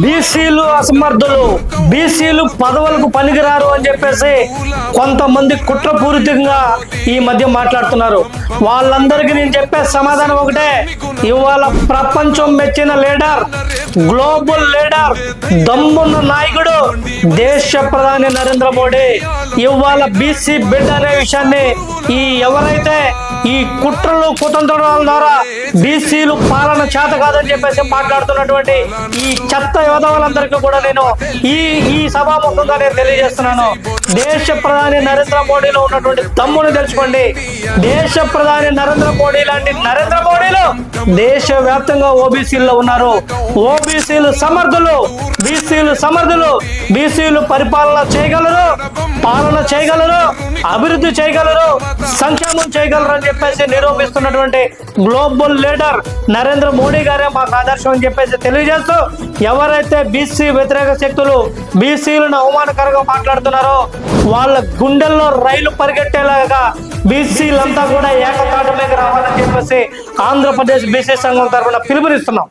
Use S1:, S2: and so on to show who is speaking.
S1: బీసీలు అసమర్థులు, బీసీలు పదవులకు పనికిరారు అని చెప్పేసి కొంతమంది కుట్రపూరితంగా ఈ మధ్య మాట్లాడుతున్నారు. వాళ్ళందరికీ నేను చెప్పే సమాధానం ఒకటే, ఇవాళ ప్రపంచం మెచ్చిన లీడర్, గ్లోబల్ లీడర్, దమ్మున్న నాయకుడు దేశ ప్రధాని నరేంద్ర మోడీ. ఇవాళ బీసీ బిడ్డ అనే విషయాన్ని ఎవరైతే ఈ కుట్రలు కుతంత్రాల ద్వారా బీసీలు పాలన చేత కాదని చెప్పేసి మాట్లాడుతున్నటువంటి ఈ చెత్త యోధవులందరికీ కూడా నేను ఈ సభాముఖంగా నేను తెలియజేస్తున్నాను. దేశ ప్రధాని నరేంద్ర మోడీలో ఉన్నటువంటి దమ్మును తెలుసుకోండి. దేశ ప్రధాని నరేంద్ర మోడీ లాంటి నరేంద్ర మోడీలు దేశ వ్యాప్తంగా ఓబీసీల్లో ఉన్నారు. ఓబీసీలు సమర్థులు, బీసీలు సమర్థులు. బీసీలు పరిపాలన చేయగలరు, పాలన చేయగలరు, అభివృద్ధి చేయగలరు, సంక్షేమం చేయగలరు అని చెప్పేసి నిరూపిస్తున్నటువంటి గ్లోబల్ లీడర్ నరేంద్ర మోడీ గారే మాకు ఆదర్శం అని చెప్పేసి తెలియజేస్తూ, ఎవరైతే బీసీ వ్యతిరేక శక్తులు బీసీలను అవమానకరంగా మాట్లాడుతున్నారో వాళ్ళ గుండెల్లో రైలు పరిగెట్టేలాగా బీసీలంతా కూడా ఏకతాటి మీద రావాలని చెప్పేసి ఆంధ్రప్రదేశ్ బీసీ సంఘం తరఫున పిలుపునిస్తున్నాం.